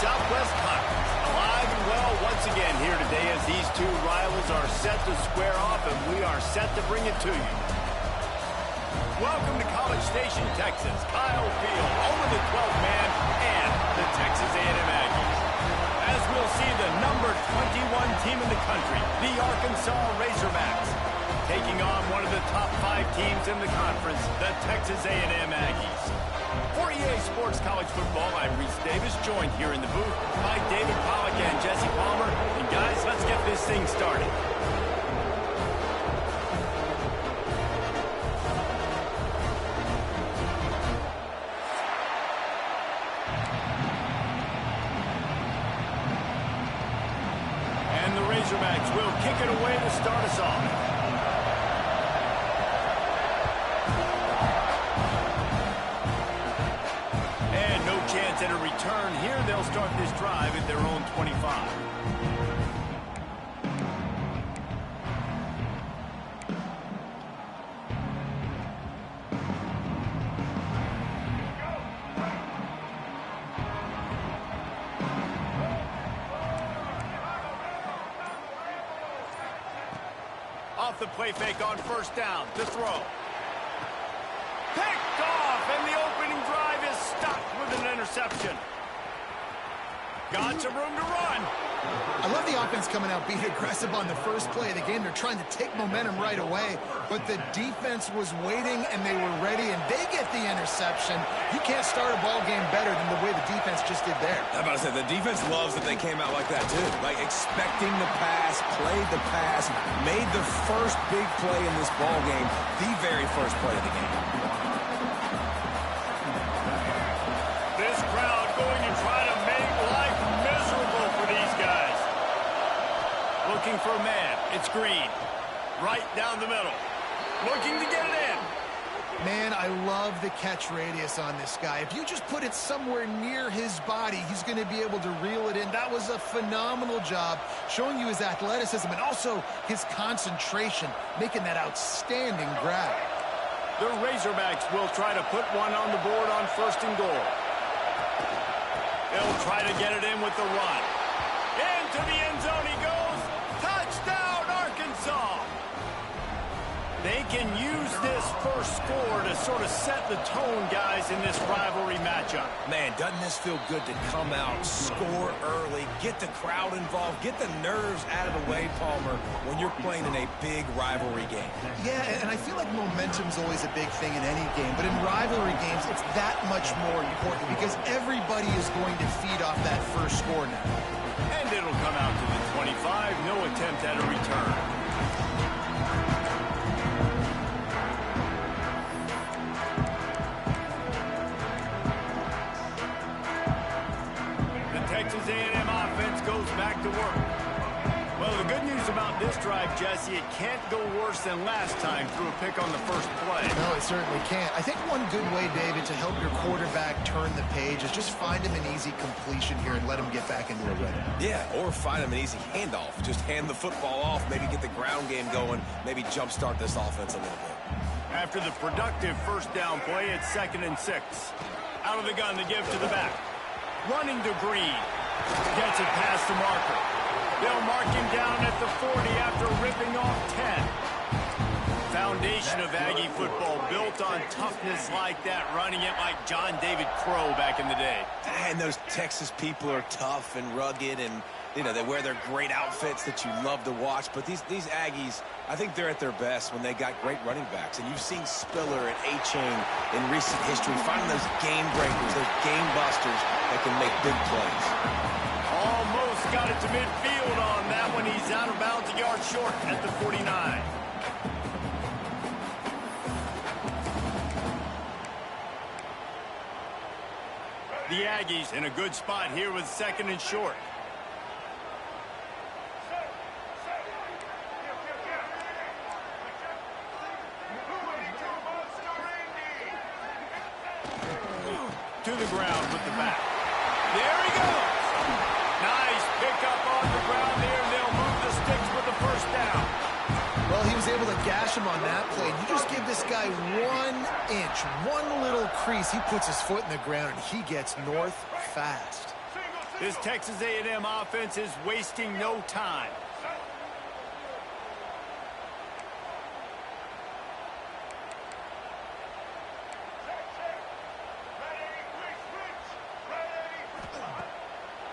Southwest Conference. Alive and well once again here today as these two rivals are set to square off, and we are set to bring it to you. Welcome to College Station, Texas. Kyle Field, home of the 12th man, and the Texas A&M Aggies. As we'll see, the number 21 team in the country, the Arkansas Razorbacks, taking on one of the top 5 teams in the conference, the Texas A&M Aggies. For EA Sports College Football, I'm Reese Davis, joined here in the booth by David Pollack and Jesse Palmer. And guys, let's get this thing started. And the Razorbacks will kick it away to start us off. Chance at a return here. They'll start this drive at their own 25. Off the play fake on first down to throw. Picked off, and the opening drive is stopped with an interception. Got some room to run. I love the offense coming out being aggressive on the first play of the game. They're trying to take momentum right away, but the defense was waiting, and they were ready, and they get the interception. You can't start a ball game better than the way the defense just did there. I'm about to say, the defense loves that they came out like that, too. Like, expecting the pass, played the pass, made the first big play in this ball game, the very first play of the game. This crowd going to try to make life miserable for these guys. Looking for a man. It's Green. Right down the middle. Looking to get it in. Man, I love the catch radius on this guy. If you just put it somewhere near his body, he's going to be able to reel it in. That was a phenomenal job, showing you his athleticism and also his concentration, making that outstanding grab. The Razorbacks will try to put one on the board on first and goal. They'll try to get it in with the run. Into the end zone he goes. Touchdown, Arkansas! They can use this first score to sort of set the tone, guys, in this rivalry matchup. Man, doesn't this feel good to come out, score early, get the crowd involved, get the nerves out of the way, Palmer, when you're playing in a big rivalry game? Yeah, and I feel like momentum's always a big thing in any game, but in rivalry games, it's that much more important because everybody is going to feed off that first score now. And it'll come out to the 25, no attempt at a return. Texas A&M offense goes back to work. Well, the good news about this drive, Jesse, it can't go worse than last time through a pick on the first play. No, it certainly can't. I think one good way, David, to help your quarterback turn the page is just find him an easy completion here and let him get back into a rhythm. Yeah, or find him an easy handoff. Just hand the football off, maybe get the ground game going, maybe jumpstart this offense a little bit. After the productive first down play, it's 2nd and 6. Out of the gun to give to the back. Running to Green. Gets it past the marker. They'll mark him down at the 40 after ripping off 10. Foundation of Aggie football built on toughness like that, running it like John David Crow back in the day. And those Texas people are tough and rugged, and you know, they wear their great outfits that you love to watch. But these Aggies, I think they're at their best when they got great running backs. And you've seen Spiller and A-Chain in recent history finding those game breakers, those game busters that can make big plays. Almost got it to midfield on that one. He's out of bounds, a yard short at the 49. The Aggies in a good spot here with 2nd and short. To the ground with the back. There he goes. Nice pickup on the ground there. They'll move the sticks with the first down. Well, he was able to gash him on that play. You just give this guy 1 inch, one little crease. He puts his foot in the ground, and he gets north fast. This Texas A&M offense is wasting no time.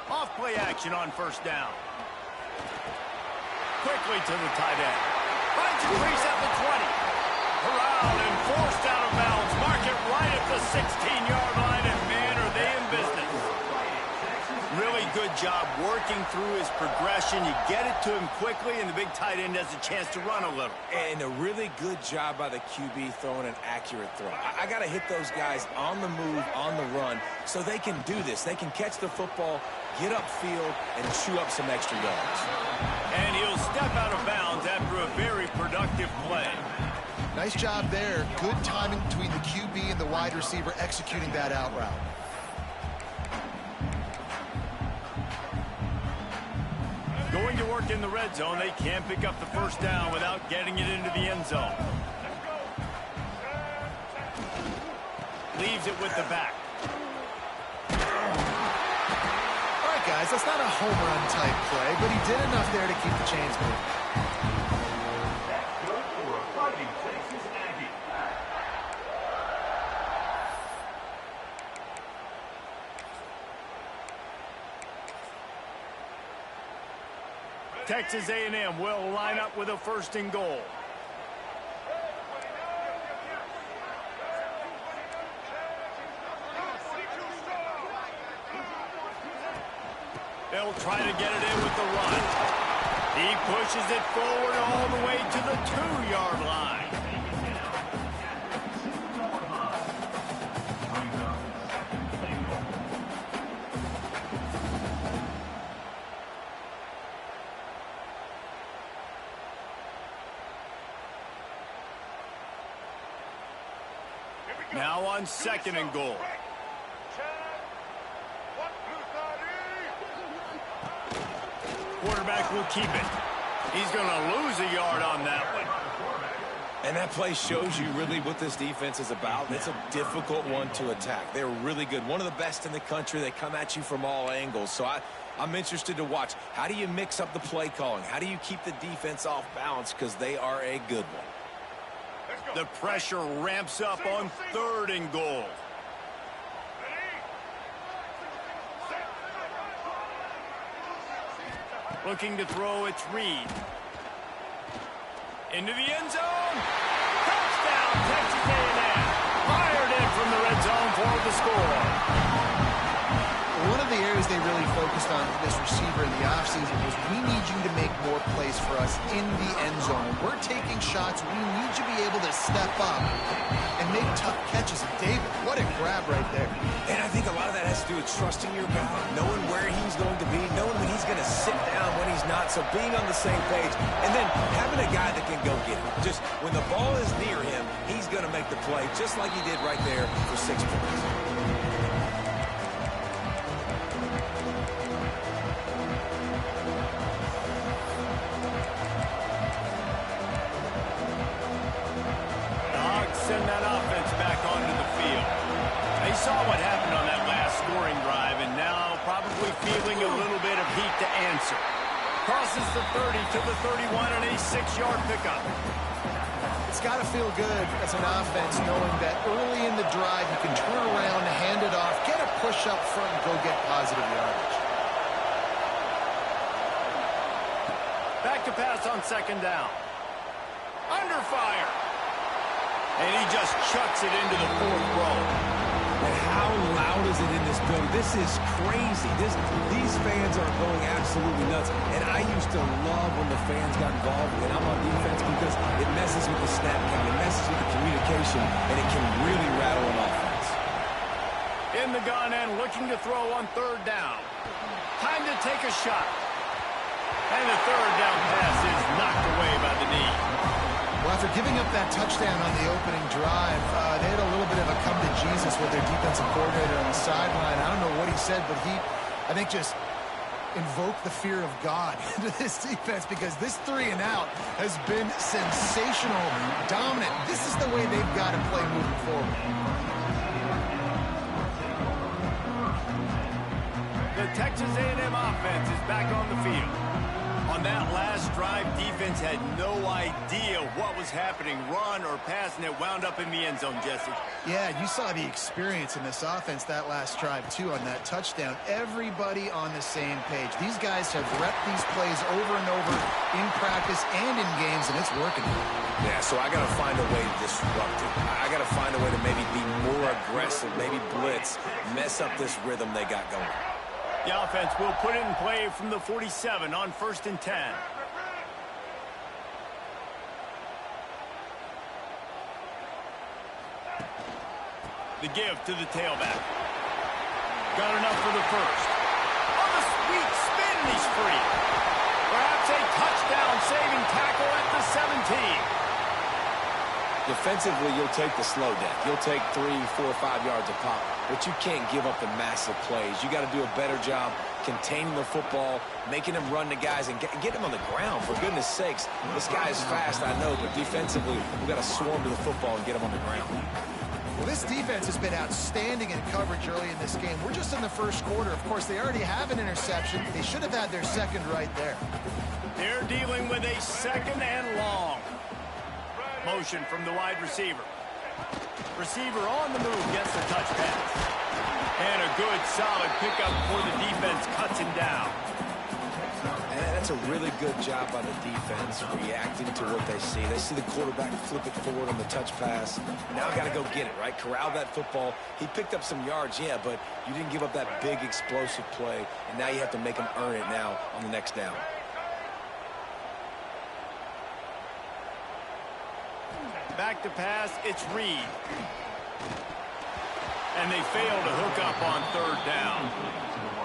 Off-play action on first down. Quickly to the tight end. Finds a crease at the 20. Corralled and forced out of bounds. Mark it right at the 16-yard line, and man, are they in business. Really good job working through his progression. You get it to him quickly, and the big tight end has a chance to run a little. And a really good job by the QB throwing an accurate throw. I got to hit those guys on the move, on the run, so they can do this. They can catch the football, get upfield, and chew up some extra yards. And he'll step out of bounds after a very productive play. Nice job there. Good timing between the QB and the wide receiver executing that out route. Going to work in the red zone. They can't pick up the first down without getting it into the end zone. Leaves it with the back. All right, guys, that's not a home run type play, but he did enough there to keep the chains moving. Texas A&M will line up with a first and goal. They'll try to get it in with the run. He pushes it forward all the way to the 2-yard line. Now on second and goal. Quarterback will keep it. He's going to lose a yard on that one. And that play shows you really what this defense is about. It's a difficult one to attack. They're really good. One of the best in the country. They come at you from all angles. So I'm interested to watch. How do you mix up the play calling? How do you keep the defense off balance? Because they are a good one. The pressure ramps up on third and goal. Looking to throw, it's Reed. Into the end zone. Touchdown, Texas A&M. Fired in from the red zone for the score. One of the areas they really focused on for this receiver in the offseason was we need you to make more plays for us in the end zone. We're taking shots. We need you to be able to step up and make tough catches. David, what a grab right there. And I think a lot of that has to do with trusting your guy, knowing where he's going to be, knowing when he's going to sit down, when he's not. So being on the same page, and then having a guy that can go get it. Just when the ball is near him, he's going to make the play, just like he did right there for 6 points. Send that offense back onto the field. They saw what happened on that last scoring drive, and now probably feeling a little bit of heat to answer. Crosses the 30 to the 31 and a 6-yard pickup. It's got to feel good as an offense knowing that early in the drive you can turn around, hand it off, get a push up front, and go get positive yardage. Back to pass on second down. Under fire. And he just chucks it into the 4th row. And how loud is it in this building? This is crazy. These fans are going absolutely nuts. And I used to love when the fans got involved, and I'm on defense, because it messes with the snap count, it messes with the communication, and it can really rattle an offense. In the gun and looking to throw on third down. Time to take a shot. And the third down pass is knocked away by the knee. Well, after giving up that touchdown on the opening drive, they had a little bit of a come to Jesus with their defensive coordinator on the sideline. I don't know what he said, but he, I think, just invoked the fear of God into this defense, because this 3 and out has been sensational, dominant. This is the way they've got to play moving forward. The Texas A&M offense is back on the field. On that last drive, defense had no idea what was happening, run or pass, and it wound up in the end zone, Jesse. Yeah, you saw the experience in this offense that last drive, too, on that touchdown. Everybody on the same page. These guys have repped these plays over and over in practice and in games, and it's working. Yeah, so I got to find a way to disrupt it. I got to find a way to maybe be more aggressive, maybe blitz, mess up this rhythm they got going. The offense will put it in play from the 47 on 1st and 10. The give to the tailback. Got enough for the first. On the sweet spin, he's free. Perhaps a touchdown-saving tackle at the 17. Defensively, you'll take the slow deck. You'll take 3, 4, 5 yards a pop, but you can't give up the massive plays. You got to do a better job containing the football, making them run to guys, and get them on the ground, for goodness sakes. This guy is fast, I know, but defensively, we've got to swarm to the football and get him on the ground. Well, this defense has been outstanding in coverage early in this game. We're just in the first quarter. Of course, they already have an interception. They should have had their second right there. They're dealing with a second and long. Motion from the wide receiver. Receiver on the move, gets the touch pass. And a good, solid pickup before the defense cuts him down. And that's a really good job by the defense, reacting to what they see. They see the quarterback flip it forward on the touch pass. Now got to go get it, right? Corral that football. He picked up some yards, yeah, but you didn't give up that big explosive play, and now you have to make him earn it now on the next down. Back to pass, it's Reed. And they fail to hook up on 3rd down.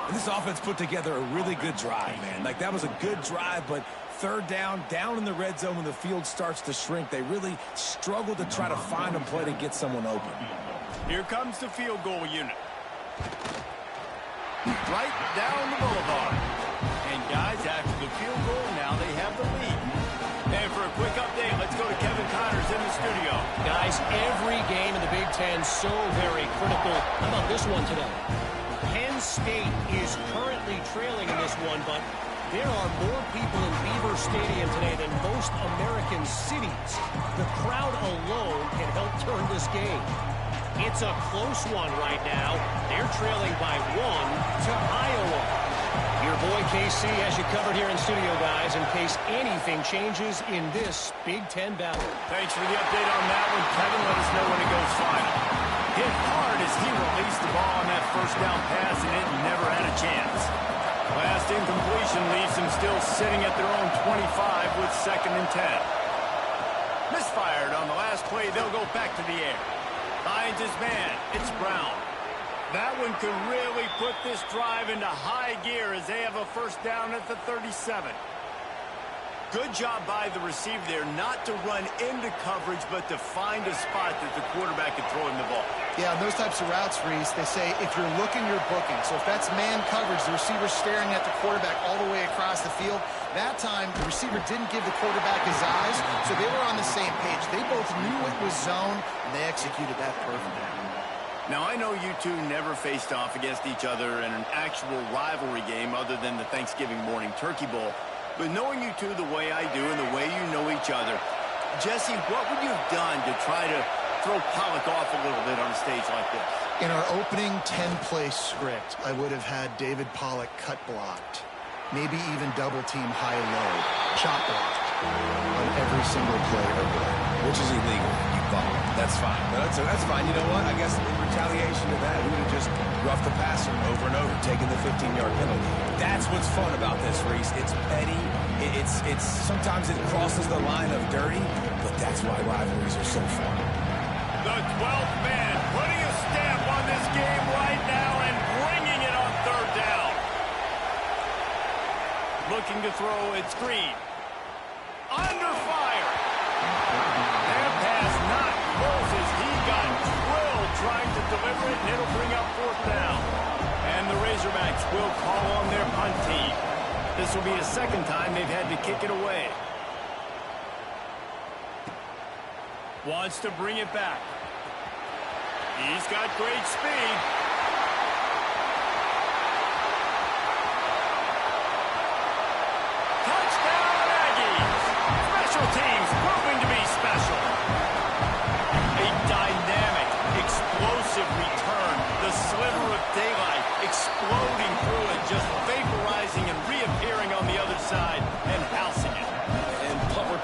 And this offense put together a really good drive, man. Like, that was a good drive, but 3rd down in the red zone when the field starts to shrink, they really struggle to try to find a play to get someone open. Here comes the field goal unit. Right down the boulevard. And guys, after the field goal, now they have the lead. And for a quick update, let's go to Kevin Connors in the studio. Guys, every game in the Big Ten so very critical. How about this one today? Penn State is currently trailing in this one, but there are more people in Beaver Stadium today than most American cities. The crowd alone can help turn this game. It's a close one right now. They're trailing by 1 to Iowa. Your boy KC has you covered here in studio, guys, in case anything changes in this Big Ten battle. Thanks for the update on that one, Kevin. Let us know when it goes final. Hit hard as he released the ball on that 1st down pass, and it never had a chance. Last incompletion leaves them still sitting at their own 25 with 2nd and 10. Misfired on the last play. They'll go back to the air. Finds his man. It's Brown. That one could really put this drive into high gear as they have a 1st down at the 37. Good job by the receiver there not to run into coverage, but to find a spot that the quarterback could throw him the ball. Yeah, on those types of routes, Reese, they say if you're looking, you're booking. So if that's man coverage, the receiver's staring at the quarterback all the way across the field. That time, the receiver didn't give the quarterback his eyes, so they were on the same page. They both knew it was zone, and they executed that perfectly. Now, I know you two never faced off against each other in an actual rivalry game other than the Thanksgiving morning Turkey Bowl. But knowing you two the way I do and the way you know each other, Jesse, what would you have done to try to throw Pollock off a little bit on a stage like this? In our opening 10-play script, I would have had David Pollock cut blocked. Maybe even double-team high-low, chop blocked on every single play or play. Which is illegal. You call it. That's fine. But that's fine. You know what? I guess in retaliation to that, we would have just roughed the passer over and over, taking the 15-yard penalty. That's what's fun about this, Reese. It's petty. It's sometimes it crosses the line of dirty, but that's why rivalries are so fun. The 12th man putting a stamp on this game right now and bringing it on 3rd down. Looking to throw, it's Green. Under fire. That pass not close as he got drilled trying to deliver it, and it'll bring up 4th down. And the Razorbacks will call on their punt team. This will be the 2nd time they've had to kick it away. Wants to bring it back. He's got great speed.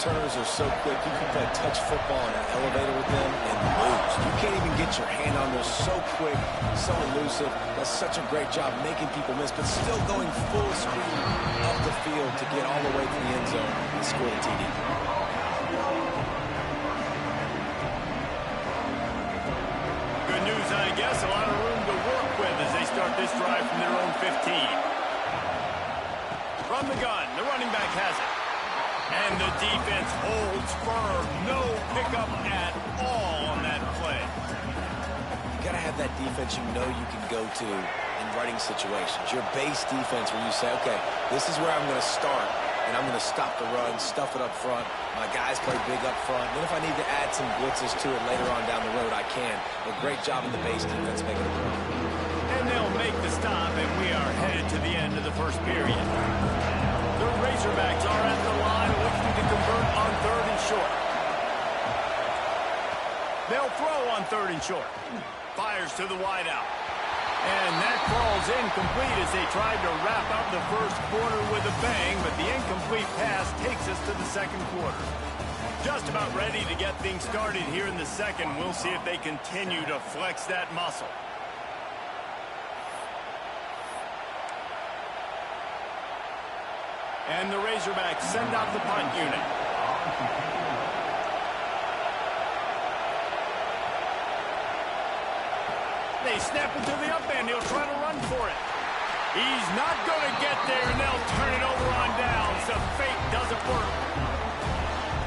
returners are so quick. You can play touch football in an elevator with them and lose. You can't even get your hand on them. So quick, so elusive. Does such a great job making people miss, but still going full speed up the field to get all the way to the end zone and score the TD. Good news, I guess. A lot of room to work with as they start this drive from their own 15. From the gun, the running back has it. And the defense holds firm. No pickup at all on that play. You got to have that defense you know you can go to in running situations. Your base defense where you say, okay, this is where I'm going to start, and I'm going to stop the run, stuff it up front. My guys play big up front. Then if I need to add some blitzes to it later on down the road, I can. A great job in the base defense making it work. And they'll make the stop, and we are headed to the end of the first period. The Razorbacks are at the line looking to convert on 3rd and short. They'll throw on 3rd and short. Fires to the wideout. And that falls incomplete as they tried to wrap up the first quarter with a bang, but the incomplete pass takes us to the second quarter. Just about ready to get things started here in the second. We'll see if they continue to flex that muscle. And the Razorbacks send out the punt unit. They snap it to the up end. He'll try to run for it. He's not going to get there, and they'll turn it over on downs. The fake doesn't work.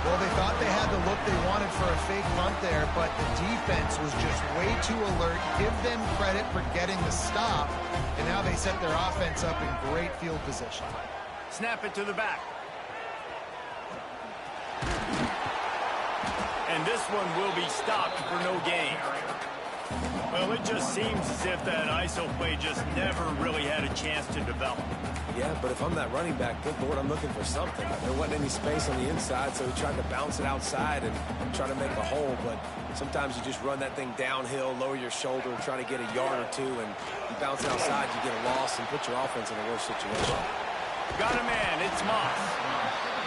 Well, they thought they had the look they wanted for a fake punt there, but the defense was just way too alert. Give them credit for getting the stop, and now they set their offense up in great field position. Snap it to the back. And this one will be stopped for no gain. Well, it just seems as if that ISO play just never really had a chance to develop. Yeah, but if I'm that running back, good Lord, I'm looking for something. There wasn't any space on the inside, so he tried to bounce it outside and try to make a hole. But sometimes you just run that thing downhill, lower your shoulder, try to get a yard or two, and you bounce it outside, you get a loss and put your offense in a worse situation. Got a man, it's Moss.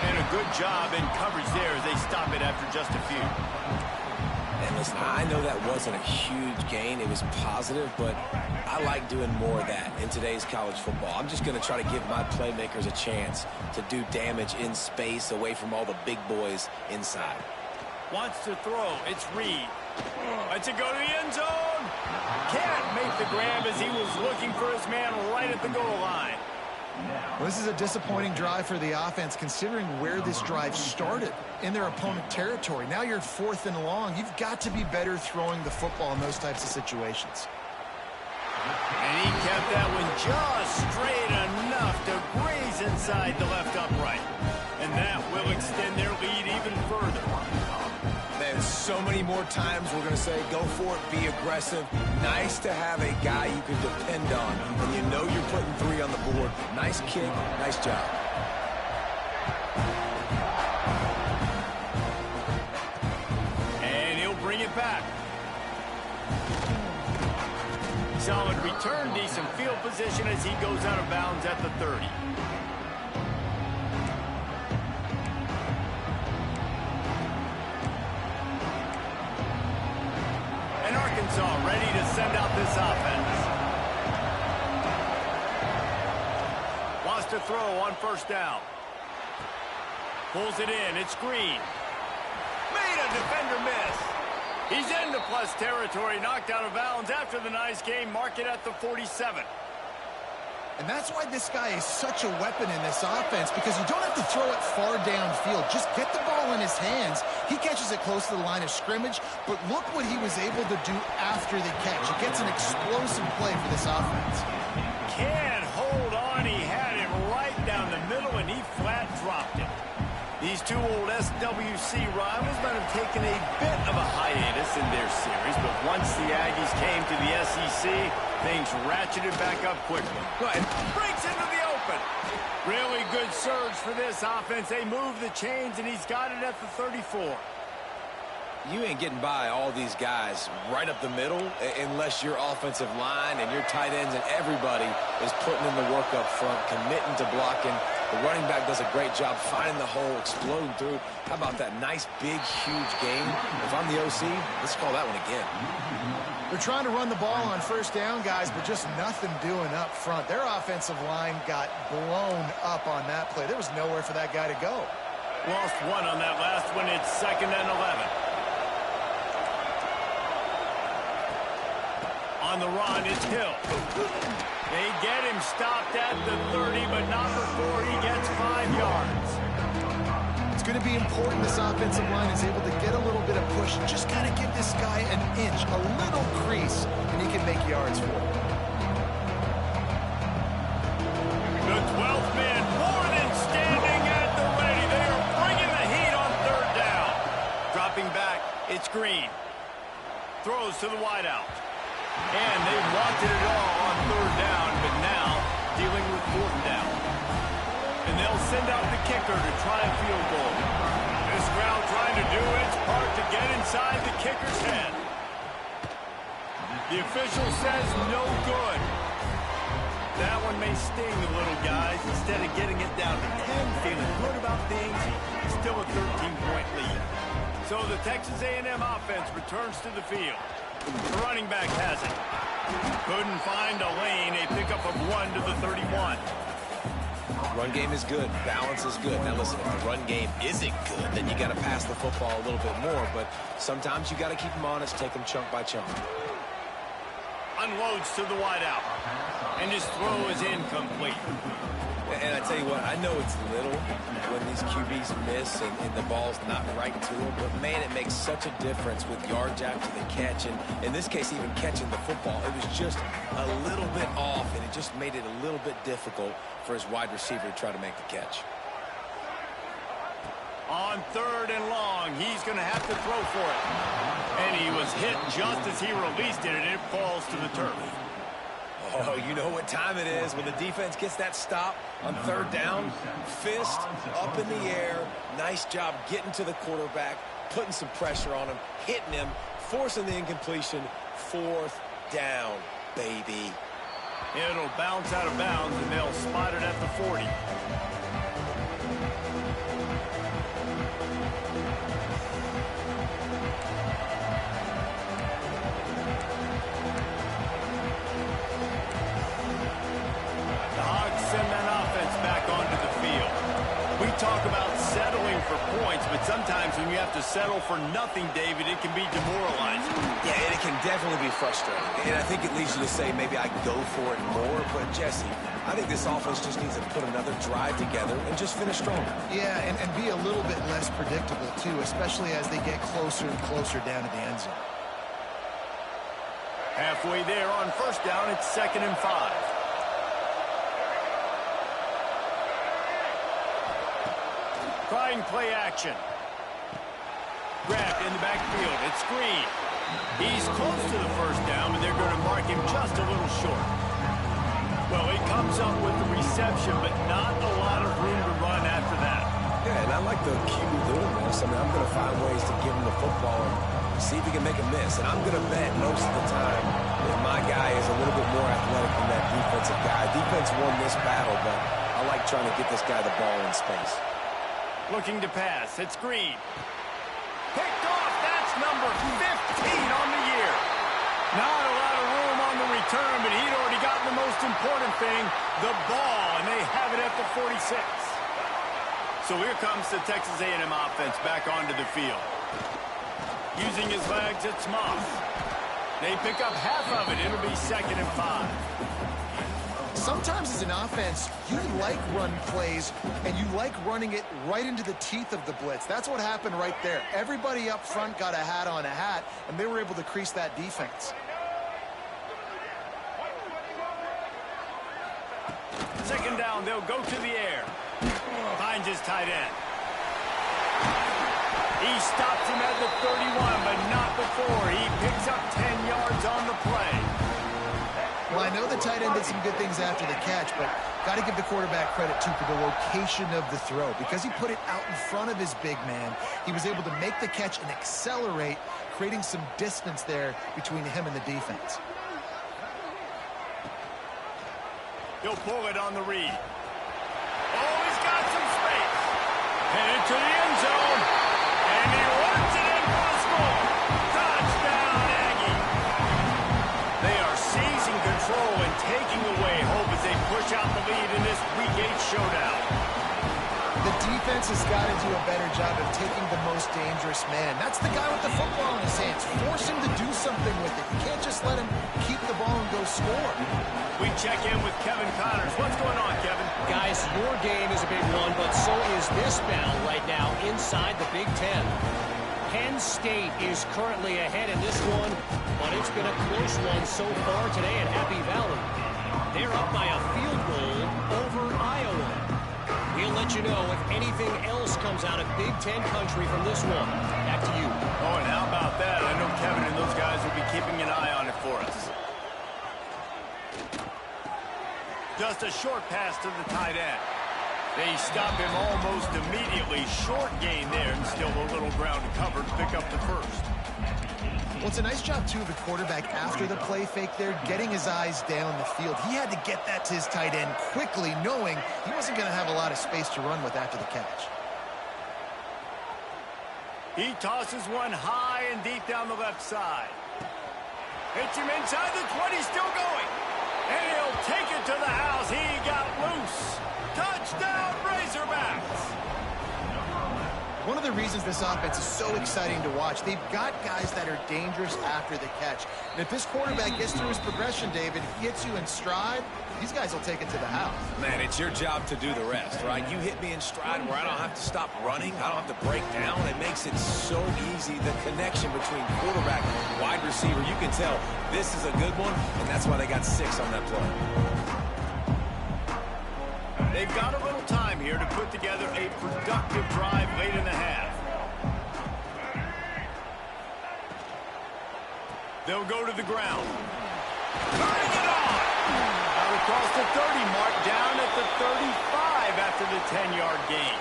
And a good job in coverage there as they stop it after just a few. And listen, I know that wasn't a huge gain. It was positive, but I like doing more of that in today's college football. I'm just going to try to give my playmakers a chance to do damage in space away from all the big boys inside. Wants to throw. It's Reed. Lets it go to the end zone. Can't make the grab as he was looking for his man right at the goal line. Well, this is a disappointing drive for the offense, considering where this drive started, in their opponent territory. Now you're 4th and long. You've got to be better throwing the football in those types of situations. And he kept that one just straight enough to graze inside the left upright. And that will extend their lead even further. Man, so many more times we're going to say, go for it, be aggressive. Nice to have a guy you can depend on, and you know you're putting 3 on the board. Nice kick, nice job. And he'll bring it back. Solid return, decent field position as he goes out of bounds at the 30. Arkansas ready to send out this offense. Wants to throw on 1st down. Pulls it in. It's Green. Made a defender miss. He's into plus territory, knocked out of bounds after the nice game. Mark it at the 47. And that's why this guy is such a weapon in this offense, because you don't have to throw it far downfield. Just get the ball in his hands. He catches it close to the line of scrimmage, but look what he was able to do after the catch. It gets an explosive play for this offense. Can't hold on. He had it right down the middle, and he flat dropped it. These two old SWC rivals might have taken a bit of a hiatus in their series, but once the Aggies came to the SEC, things ratcheted back up quickly. Good. Breaks into the open. Really good surge for this offense. They move the chains, and he's got it at the 34. You ain't getting by all these guys right up the middle unless your offensive line and your tight ends and everybody is putting in the work up front, committing to blocking, The running back does a great job finding the hole, exploding through. How about that nice, big, huge gain? If I'm the OC, let's call that one again. They're trying to run the ball on first down, guys, but just nothing doing up front. Their offensive line got blown up on that play. There was nowhere for that guy to go. Lost one on that last one. It's 2nd and 11. On the run, it's Hill. They get him stopped at the 30, but not before he gets 5 yards. It's going to be important this offensive line is able to get a little bit of push. Just got to give this guy an inch, a little crease, and he can make yards for it. The 12th man more than standing at the ready. They are bringing the heat on 3rd down. Dropping back, it's Green. Throws to the wideout. And they wanted it all on 3rd down, but now dealing with 4th down. And they'll send out the kicker to try a field goal. This crowd trying to do its part to get inside the kicker's head. The official says no good. That one may sting the little guys. Instead of getting it down to 10, feeling good about things, still a 13-point lead. So the Texas A&M offense returns to the field. The running back has it. Couldn't find a lane. A pickup of 1 to the 31. Run game is good. Balance is good. Now listen, if the run game isn't good, then you got to pass the football a little bit more. But sometimes you got to keep them honest, take them chunk by chunk. Unloads to the wideout. And his throw is incomplete. And I tell you what, I know it's little when these QBs miss and the ball's not right to them, but man, it makes such a difference with yards after the catch, and in this case, even catching the football. It was just a little bit off, and it just made it a little bit difficult for his wide receiver to try to make the catch. On 3rd and long, he's going to have to throw for it. And he was hit just as he released it, and it falls to the turf. Oh, you know what time it is when the defense gets that stop on 3rd down. Fist up in the air. Nice job getting to the quarterback, putting some pressure on him, hitting him, forcing the incompletion. 4th down, baby. It'll bounce out of bounds, and they'll spot it at the 40. Talk about settling for points, but sometimes when you have to settle for nothing, David, it can be demoralizing. Yeah, and it can definitely be frustrating. And I think it leads you to say maybe I go for it more. But, Jesse, I think this offense just needs to put another drive together and just finish stronger. Yeah, and be a little bit less predictable, too, especially as they get closer and closer down to the end zone. Halfway there on 1st down, it's 2nd and 5. Trying play action. Grabbed in the backfield. It's Green. He's close to the 1st down, but they're going to mark him just a little short. Well, he comes up with the reception, but not a lot of room to run after that. Yeah, and I like the QB doing this. I mean, I'm going to find ways to give him the football and see if he can make a miss. And I'm going to bet most of the time that my guy is a little bit more athletic than that defensive guy. Defense won this battle, but I like trying to get this guy the ball in space. Looking to pass. It's Green. Picked off. That's number 15 on the year. Not a lot of room on the return, but he'd already gotten the most important thing, the ball, and they have it at the 46. So here comes the Texas A&M offense back onto the field. Using his legs, it's Moss. They pick up half of it. It'll be 2nd and 5. Sometimes as an offense, you like run plays, and you like running it right into the teeth of the blitz. That's what happened right there. Everybody up front got a hat on a hat, and they were able to crease that defense. 2nd down, they'll go to the air. Finds his tight end. He stops him at the 31, but not before. He picks up 10 yards on the play. Well, I know the tight end did some good things after the catch, but got to give the quarterback credit, too, for the location of the throw. Because he put it out in front of his big man, he was able to make the catch and accelerate, creating some distance there between him and the defense. He'll pull it on the read. Oh, he's Headed to the end zone. And he runs it in for the score. Touchdown, Aggie. They are seizing control and taking away hope as they push out the lead in this Week 8 showdown. The defense has got to do a better job of taking the most dangerous man. That's the guy with the football in his hands. Force him to do something with it. You can't just let him keep the ball and go score. We check in with Kevin Connors. What's going on, Kevin? Guys, your game is a big one, but so is this battle right now inside the Big Ten. Penn State is currently ahead in this one, but it's been a close one so far today at Happy Valley. They're up by a field goal over Iowa. We'll let you know if anything else comes out of Big Ten country from this one. Back to you. Oh, and how about that? I know Kevin and those guys will be keeping an eye on it for us. Just a short pass to the tight end. They stop him almost immediately. Short gain there, and still a little ground to cover to pick up the first. Well, it's a nice job, too, of the quarterback after the play fake there, getting his eyes down the field. He had to get that to his tight end quickly, knowing he wasn't going to have a lot of space to run with after the catch. He tosses one high and deep down the left side. Hits him inside the 20, still going. And he'll take it to the house. He got loose. Touchdown, Razorbacks. One of the reasons this offense is so exciting to watch, they've got guys that are dangerous after the catch. And if this quarterback gets through his progression, David, gets you in stride, these guys will take it to the house. Man, it's your job to do the rest, right? You hit me in stride where I don't have to stop running. I don't have to break down. It makes it so easy. The connection between quarterback and wide receiver, you can tell this is a good one, and that's why they got 6 on that play. They've got a little time here to put together a productive drive late in the half. They'll go to the ground. Turning it on! Out across the 30 mark, down at the 35 after the 10-yard gain.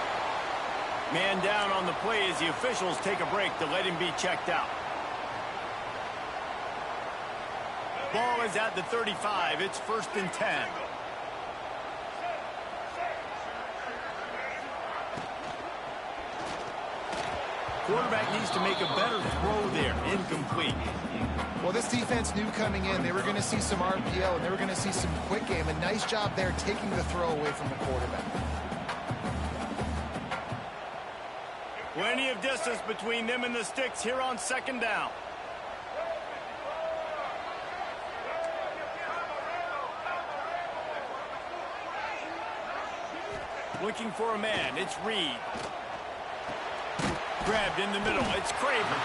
Man down on the play as the officials take a break to let him be checked out. Ball is at the 35. It's 1st and 10. Quarterback needs to make a better throw there. Incomplete. Well, this defense knew coming in they were going to see some RPO and they were going to see some quick game. A nice job there taking the throw away from the quarterback. Plenty of distance between them and the sticks here on 2nd down. Looking for a man. It's Reed. Grabbed in the middle. It's Craven.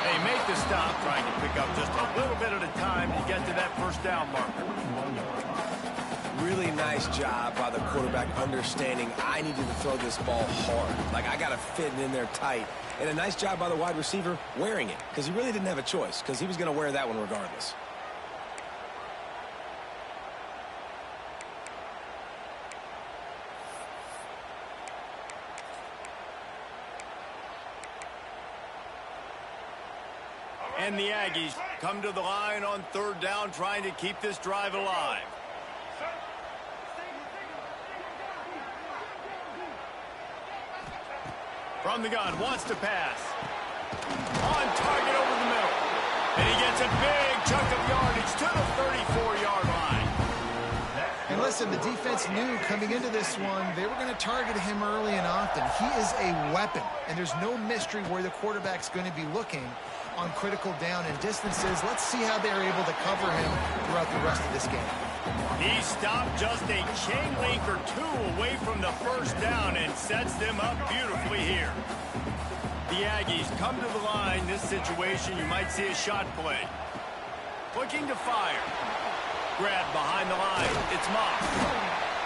They make the stop, trying to pick up just a little bit at a time to get to that 1st down marker. Really nice job by the quarterback understanding I needed to throw this ball hard. Like, I got to fit it in there tight. And a nice job by the wide receiver wearing it, because he really didn't have a choice, because he was going to wear that one regardless. And the Aggies come to the line on 3rd down, trying to keep this drive alive. From the gun, wants to pass. On target over the middle. And he gets a big chunk of yardage to the 34-yard line. And listen, the defense knew coming into this one they were going to target him early and often. He is a weapon, and there's no mystery where the quarterback's going to be looking on critical down and distances. Let's see how they're able to cover him throughout the rest of this game. He stopped just a chain link or 2 away from the 1st down and sets them up beautifully here. The Aggies come to the line. This situation, you might see a shot play. Looking to fire. Grabbed behind the line. It's Moss.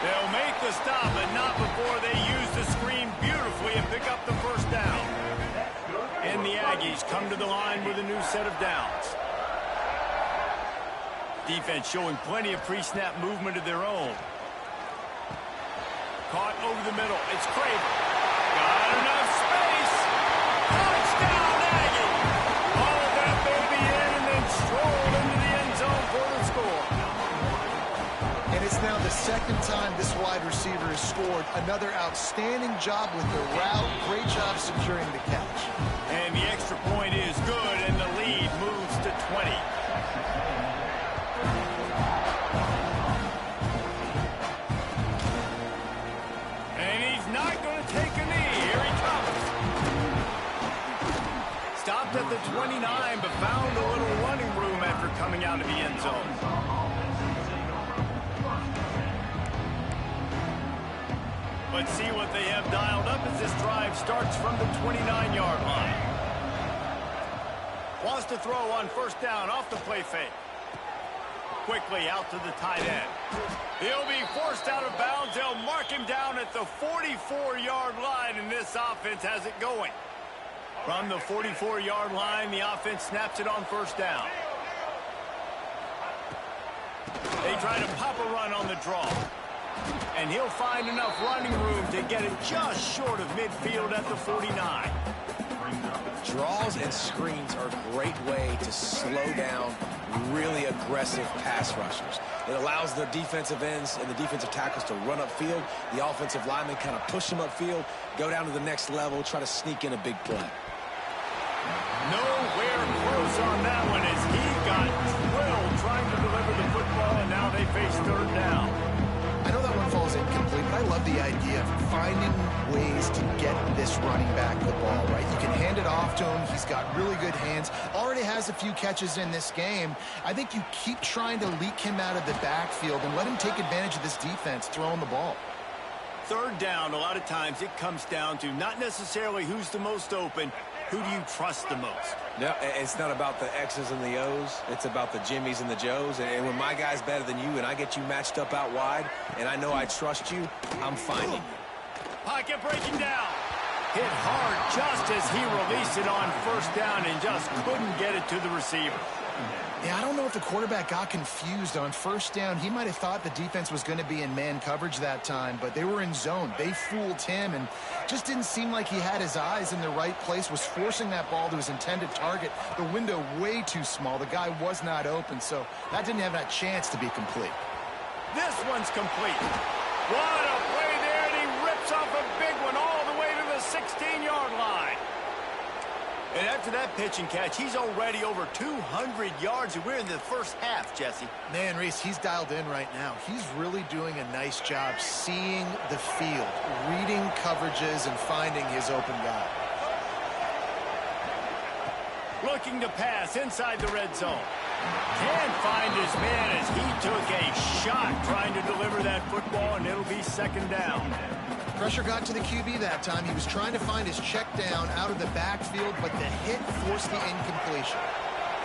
They'll make the stop, but not before they use the screen beautifully and pick up the 1st down. And the Aggies come to the line with a new set of downs. Defense showing plenty of pre-snap movement of their own. Caught over the middle. It's Craven. Got enough space. Touchdown, Aggie. Hauled that baby in and then strolled into the end zone for the score. And it's now the second time this wide receiver has scored. Another outstanding job with the route. Great job securing the catch. And the extra point is good, and the lead moves to 20. And he's not going to take a knee. Here he comes. Stopped at the 29, but found a little running room after coming out of the end zone. Let's see what they have dialed up as this drive starts from the 29-yard line. Wants to throw on first down off the play fake. Quickly out to the tight end. He'll be forced out of bounds. They'll mark him down at the 44-yard line, and this offense has it going. From the 44-yard line, the offense snaps it on first down. They try to pop a run on the draw. And he'll find enough running room to get it just short of midfield at the 49. Draws and screens are a great way to slow down really aggressive pass rushers. It allows the defensive ends and the defensive tackles to run upfield. The offensive linemen kind of push them upfield, go down to the next level, try to sneak in a big play. Nowhere close on that one as he got drilled trying to deliver the football, and now they face third down. I know that one falls incomplete, but I love the idea of finding ways to get this running back the ball, right? You can hand it off to him. He's got really good hands. Already has a few catches in this game. I think you keep trying to leak him out of the backfield and let him take advantage of this defense throwing the ball. Third down, a lot of times it comes down to not necessarily who's the most open, who do you trust the most? No, it's not about the X's and the O's. It's about the Jimmys and the Joes. And when my guy's better than you and I get you matched up out wide and I know I trust you, I'm finding you. Pocket breaking down. Hit hard just as he released it on first down and just couldn't get it to the receiver. Yeah, I don't know if the quarterback got confused on first down. He might have thought the defense was going to be in man coverage that time, but they were in zone. They fooled him and just didn't seem like he had his eyes in the right place, was forcing that ball to his intended target. The window way too small. The guy was not open, so that didn't have that chance to be complete. This one's complete. What a play there, and he rips off a big one all the way to the 16-yard line. And after that pitch and catch, he's already over 200 yards, and we're in the first half, Jesse. Man, Reese, he's dialed in right now. He's really doing a nice job seeing the field, reading coverages, and finding his open guy. Looking to pass inside the red zone. Can't find his man as he took a shot trying to deliver that football, and it'll be second down. Pressure got to the QB that time. He was trying to find his check down out of the backfield, but the hit forced the incompletion.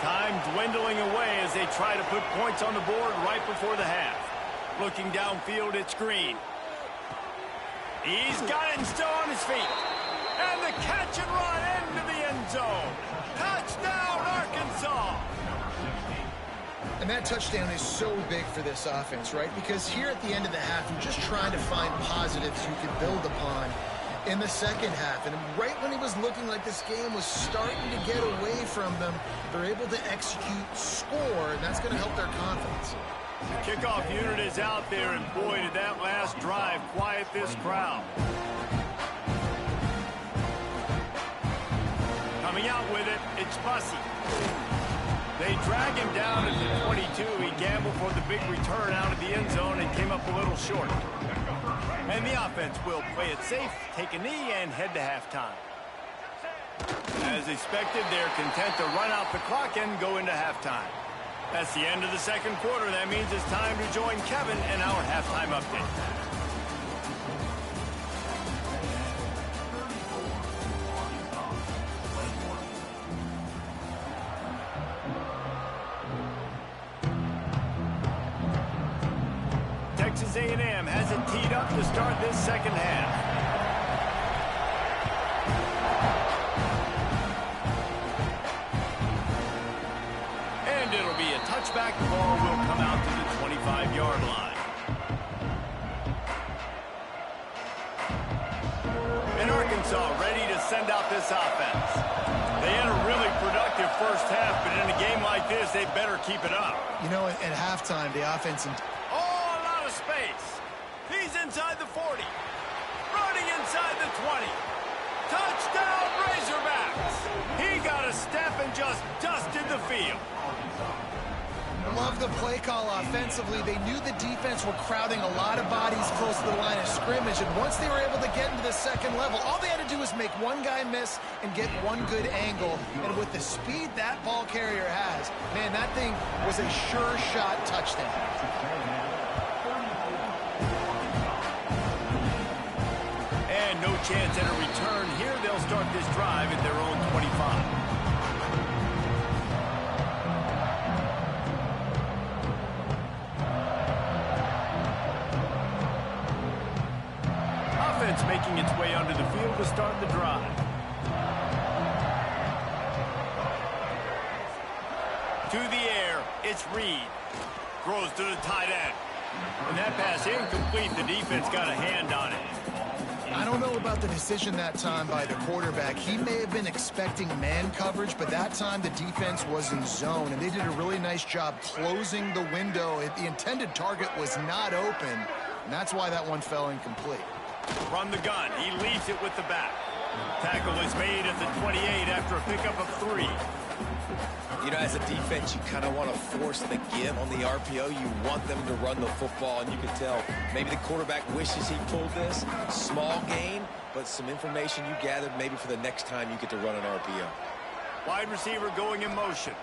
Time dwindling away as they try to put points on the board right before the half. Looking downfield, it's Green. He's got it and still on his feet. And the catch and run into the end zone. Touchdown, Arkansas! And that touchdown is so big for this offense, right? Because here at the end of the half, you're just trying to find positives you can build upon in the second half. And right when it was looking like this game was starting to get away from them, they're able to execute, score, and that's going to help their confidence. The kickoff unit is out there, and boy, did that last drive quiet this crowd. Coming out with it, it's Bussey. They drag him down at the 22. He gambled for the big return out of the end zone and came up a little short. And the offense will play it safe, take a knee, and head to halftime. As expected, they're content to run out the clock and go into halftime. That's the end of the second quarter. That means it's time to join Kevin in our halftime update. Texas A&M has it teed up to start this second half. And it'll be a touchback. The ball will come out to the 25-yard line. And Arkansas ready to send out this offense. They had a really productive first half, but in a game like this, they better keep it up. You know, at halftime, the offense... Space. He's inside the 40. Running inside the 20. Touchdown, Razorbacks! He got a step and just dusted the field. Love the play call offensively. They knew the defense were crowding a lot of bodies close to the line of scrimmage, and once they were able to get into the second level, all they had to do was make one guy miss and get one good angle. And with the speed that ball carrier has, man, that thing was a sure shot touchdown. And no chance at a return here. They'll start this drive at their own 25. Offense making its way onto the field to start the drive. To the air, it's Reed. Throws to the tight end. And that pass incomplete. The defense got a hand on it. I don't know about the decision that time by the quarterback. He may have been expecting man coverage, but that time the defense was in zone, and they did a really nice job closing the window. The intended target was not open, and that's why that one fell incomplete. From the gun, he leaves it with the back. Tackle is made at the 28 after a pickup of 3. You know, as a defense, you kind of want to force the give on the RPO. You want them to run the football, and you can tell maybe the quarterback wishes he pulled this. Small gain, but some information you gathered maybe for the next time you get to run an RPO. Wide receiver going in motion.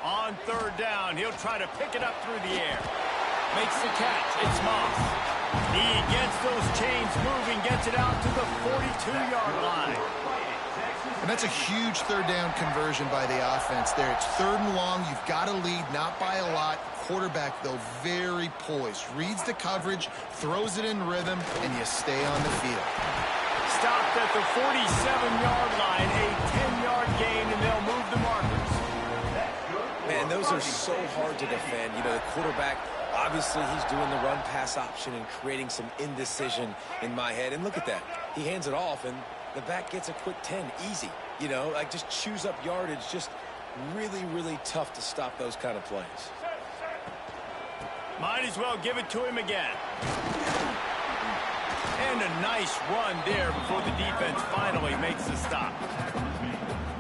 On third down, he'll try to pick it up through the air. Makes the catch. It's Moss. He gets those chains moving, gets it out to the 42-yard line. And that's a huge third down conversion by the offense there. It's 3rd and long. You've got to lead, not by a lot. Quarterback, though, very poised. Reads the coverage, throws it in rhythm, and you stay on the field. Stopped at the 47-yard line, a 10-yard gain, and they'll move the markers. Man, those are so hard to defend. You know, the quarterback, obviously he's doing the run-pass option and creating some indecision in my head. And look at that. He hands it off, and the back gets a quick 10, easy. You know, like just chews up yardage. Just really, really tough to stop those kind of plays. Might as well give it to him again. And a nice run there before the defense finally makes the stop.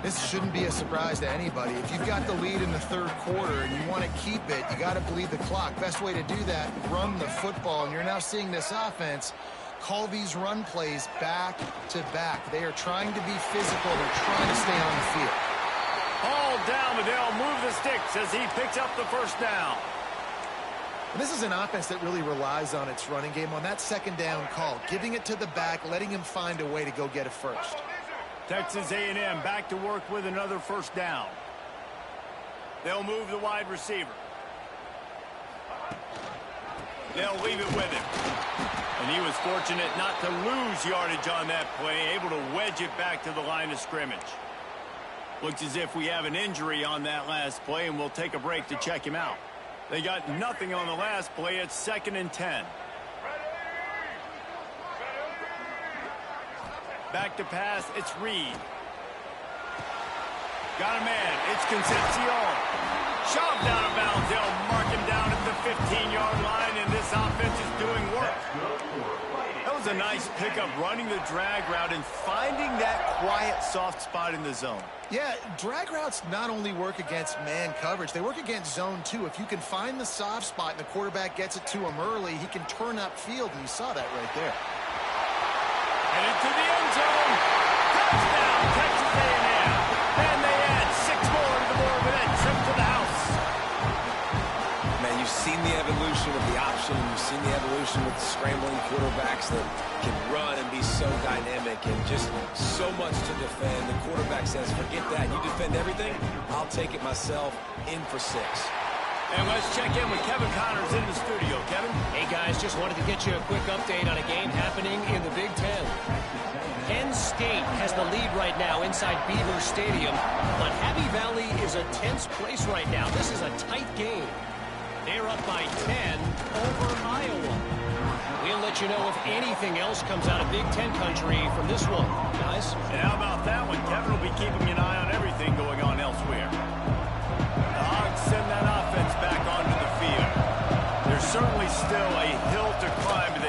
This shouldn't be a surprise to anybody. If you've got the lead in the 3rd quarter and you want to keep it, you got to bleed the clock. Best way to do that, run the football. And you're now seeing this offense call these run plays back to back. They are trying to be physical. They're trying to stay on the field. All down, but they'll move the sticks as he picks up the first down. And this is an offense that really relies on its running game on that 2nd down call, giving it to the back, letting him find a way to go get it first. Texas A&M back to work with another first down. They'll move the wide receiver. They'll leave it with him. And he was fortunate not to lose yardage on that play, able to wedge it back to the line of scrimmage. Looks as if we have an injury on that last play, and we'll take a break to check him out. They got nothing on the last play. It's 2nd and 10. Back to pass, it's Reed. Got a man, it's Concepcion. Shoved out of bounds, they'll mark him down at the 15-yard line, and this offense is doing work. That was a nice pickup, running the drag route and finding that quiet, soft spot in the zone. Yeah, drag routes not only work against man coverage, they work against zone too. If you can find the soft spot and the quarterback gets it to him early, he can turn upfield, and you saw that right there. Headed to the end zone. Touchdown, Texas A&M. And they add 6 more to the board with that trip to the house. Man, you've seen the evolution of the option. You've seen the evolution with the scrambling quarterbacks that can run and be so dynamic and just so much to defend. The quarterback says, forget that. You defend everything, I'll take it myself. In for 6. And let's check in with Kevin Connors in the studio. Kevin? Hey, guys, just wanted to get you a quick update on a game happening in the Big Ten. Penn State has the lead right now inside Beaver Stadium, but Happy Valley is a tense place right now. This is a tight game. They're up by 10 over Iowa. We'll let you know if anything else comes out of Big Ten country from this one, guys. And how about that one? Kevin will be keeping an eye on everything going on elsewhere. The Hogs send that offense back onto the field. There's certainly still a hill to climb to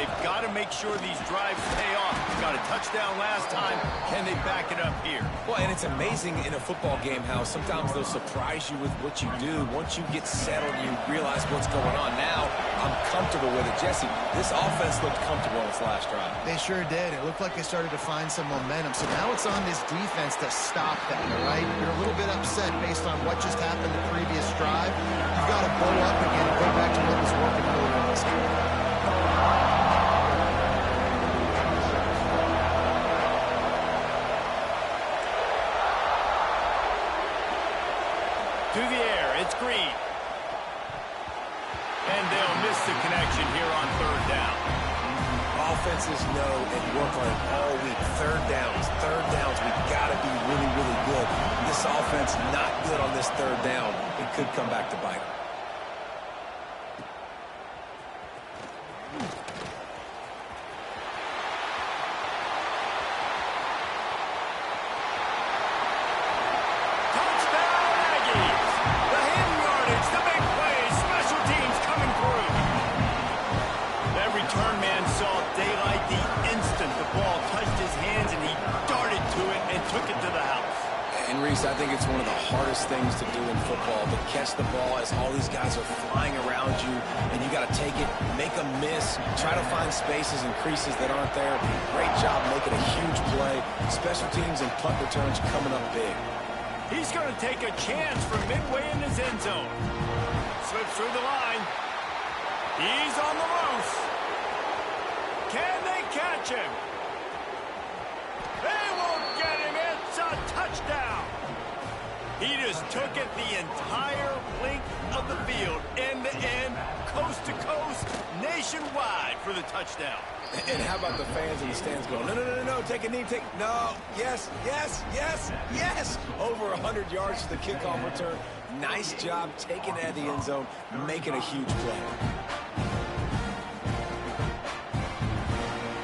sure these drives pay off. Got a touchdown last time. Can they back it up here? Well, and it's amazing in a football game how sometimes they'll surprise you with what you do. Once you get settled, you realize what's going on. Now, I'm comfortable with it. Jesse, this offense looked comfortable on its last drive. They sure did. It looked like they started to find some momentum. So now it's on this defense to stop that, all right? You're a little bit upset based on what just happened the previous drive. You've got to blow up again and go back to what was working really well this game. To the air, it's Green. And they'll miss the connection here on third down. Offenses know and work on it all week. Third downs. We got to be really, really good. This offense not good on this third down. It could come back to bite them. Touchdown, Aggies! The hand yardage, the big play, special teams coming through. That return man saw daylight the instant the ball touched his hands, and he darted to it and took it to the house. And, Reese, I think it's one of the hardest things to do in football, to catch the ball as all these guys are flying around you, and you got to take it, make a miss, try to find spaces and creases that aren't there. Great job making a huge play. Special teams and punt returns coming up big. He's going to take a chance from midway in his end zone. Slips through the line. He's on the loose. Can they catch him? They won't get him. It's a touchdown. He just took it the entire length of the field, end to end, coast to coast, nationwide for the touchdown. And how about the fans in the stands going, no, take a knee, no, yes. Over 100 yards to the kickoff return. Nice job taking it out of the end zone, making a huge play.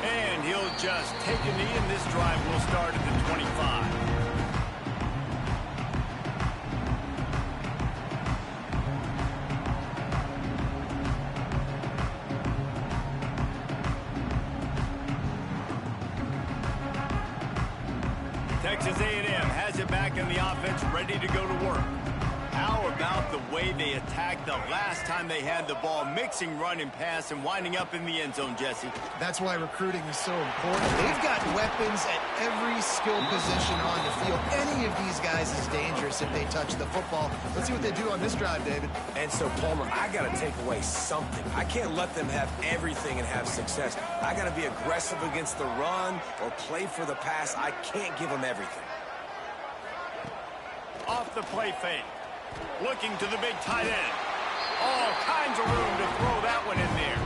And he'll just take a knee, and this drive will start at the 25. Texas A&M has it back in the offense, ready to go to work. How about the way they attacked the last time they had the ball, mixing run and pass and winding up in the end zone, Jesse? That's why recruiting is so important. They've got weapons at every skill position on the field. Any of these guys is dangerous if they touch the football. Let's see what they do on this drive, David. And so, Palmer, I got to take away something. I can't let them have everything and have success. I got to be aggressive against the run or play for the pass. I can't give them everything. Off the play fake. Looking to the big tight end. All kinds of room to throw that one in there.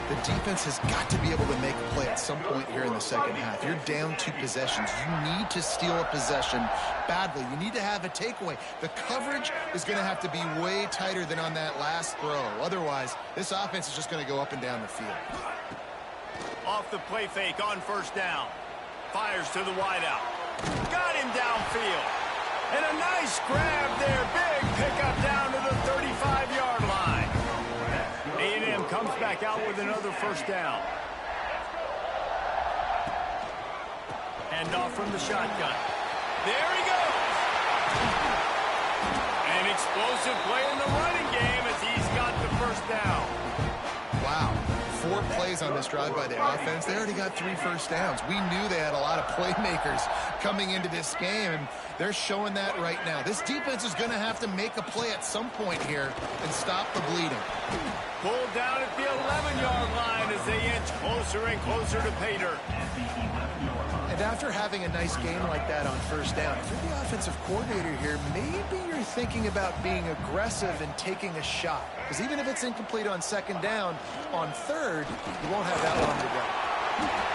The defense has got to be able to make a play at some point here in the second half. You're down 2 possessions. You need to steal a possession badly. You need to have a takeaway. The coverage is going to have to be way tighter than on that last throw. Otherwise, this offense is just going to go up and down the field. Off the play fake on first down. Fires to the wideout. Got him downfield. And a nice grab there. Big pickup down to the 35-yard line. A&M comes back out with another first down. Hand off from the shotgun. There he goes. An explosive play in the running game as he's got the first down. Wow. 4 plays on this drive by the offense. They already got 3 first downs. We knew they had a lot of playmakers coming into this game, and they're showing that right now. This defense is going to have to make a play at some point here and stop the bleeding. Pulled down at the 11-yard line as they inch closer and closer to pay dirt. And after having a nice game like that on first down, if you're the offensive coordinator here, maybe you're thinking about being aggressive and taking a shot. Because even if it's incomplete on second down, on third, you won't have that long to go.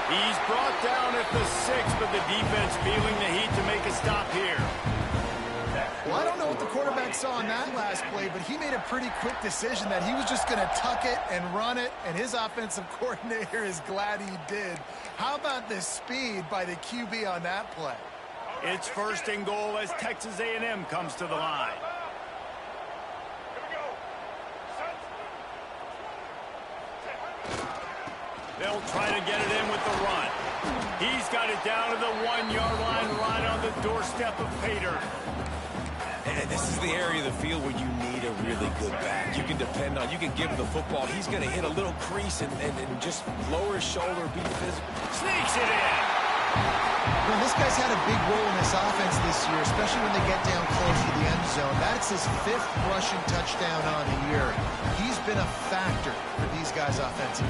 He's brought down at the 6, but the defense feeling the heat to make a stop here. Well, I don't know what the quarterback saw on that last play, but he made a pretty quick decision that he was just going to tuck it and run it, and his offensive coordinator is glad he did. How about the speed by the QB on that play? It's first and goal as Texas A&M comes to the line. They'll They'll try to get it in with the run. He's got it down to the 1-yard line right on the doorstep of Pater. And this is the area of the field where you need a really good back. You can depend on, you can give him the football. He's going to hit a little crease and just lower his shoulder, be physical. Sneaks it in. Well, this guy's had a big role in this offense this year, especially when they get down close to the end zone. That's his 5th rushing touchdown on the year. He's been a factor for these guys offensively.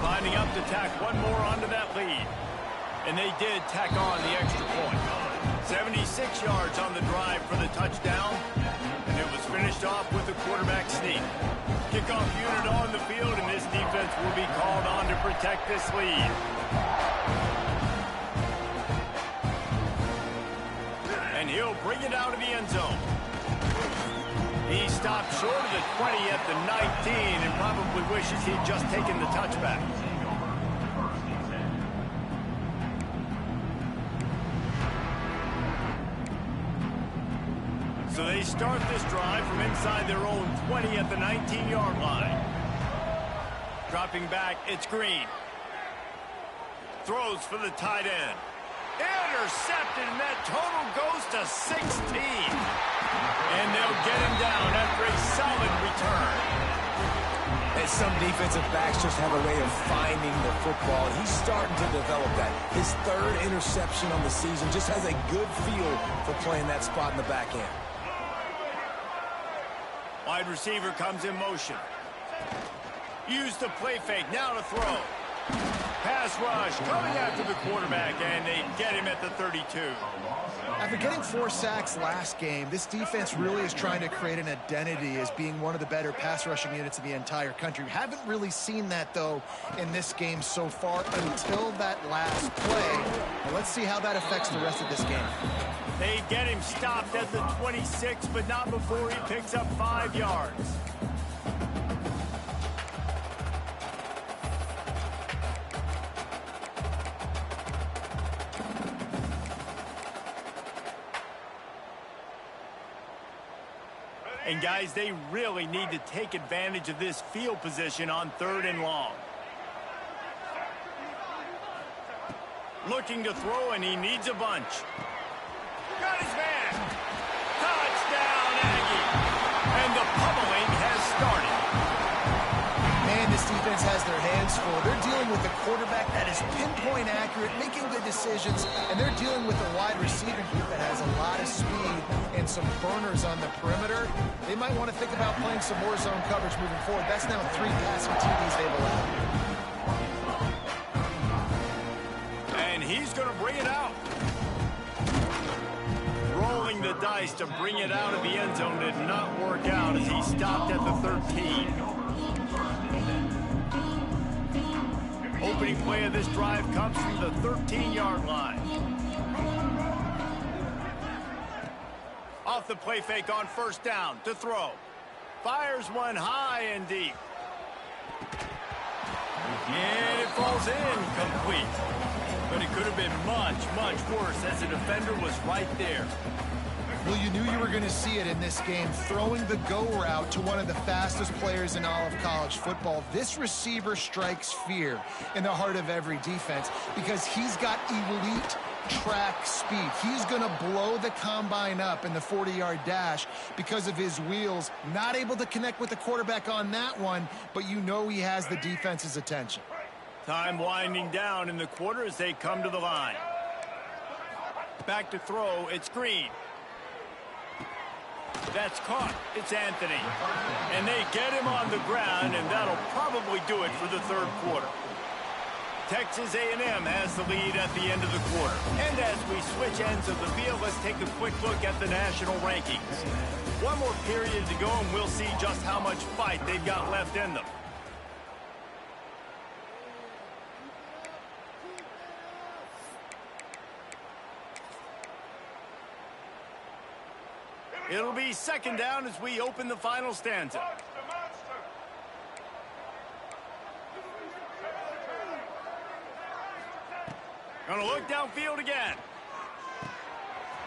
Lining up to tack one more onto that lead. And they did tack on the extra point. 76 yards on the drive for the touchdown. And it was finished off with a quarterback sneak. Kickoff unit on the field, and this defense will be called on to protect this lead. And he'll bring it out of the end zone. He stopped short of the 20 at the 19 and probably wishes he'd just taken the touchback. So they start this drive from inside their own 20 at the 19-yard line. Dropping back, it's Green. Throws for the tight end. Intercepted, and that total goes to 16. And they'll get him down after a solid return. And some defensive backs just have a way of finding the football. He's starting to develop that. His 3rd interception on the season, just has a good feel for playing that spot in the back end. Wide receiver comes in motion. Use the play fake, now to throw. Pass rush coming after the quarterback, and they get him at the 32. After getting 4 sacks last game, this defense really is trying to create an identity as being one of the better pass rushing units in the entire country. We haven't really seen that, though, in this game so far until that last play. Now, let's see how that affects the rest of this game. They get him stopped at the 26, but not before he picks up 5 yards. And guys, they really need to take advantage of this field position on 3rd and long. Looking to throw, and he needs a bunch. Got his man. Touchdown, Aggie. And the pummeling has started. Man, this defense has their hands full. They're dealing with a quarterback that is pinpoint accurate, making good decisions, and they're dealing with a wide receiver group that has a lot of speed and some burners on the perimeter. They might want to think about playing some more zone coverage moving forward. That's now 3 passing TDs they've allowed. And he's going to bring it out. Rolling the dice to bring it out of the end zone did not work out as he stopped at the 13. Opening play of this drive comes from the 13-yard line. Off the play fake on 1st down to throw. Fires one high and deep. And it falls incomplete. But it could have been much, much worse as the defender was right there. Well, you knew you were going to see it in this game, throwing the go route to one of the fastest players in all of college football. This receiver strikes fear in the heart of every defense because he's got elite track speed. He's going to blow the combine up in the 40-yard dash because of his wheels. Not able to connect with the quarterback on that one, but you know he has the defense's attention. Time winding down in the quarter as they come to the line. Back to throw, it's Green. That's caught. It's Anthony. And they get him on the ground, and that'll probably do it for the 3rd quarter. Texas A&M has the lead at the end of the quarter. And as we switch ends of the field, let's take a quick look at the national rankings. One more period to go, and we'll see just how much fight they've got left in them. It'll be 2nd down as we open the final stanza. Gonna look downfield again.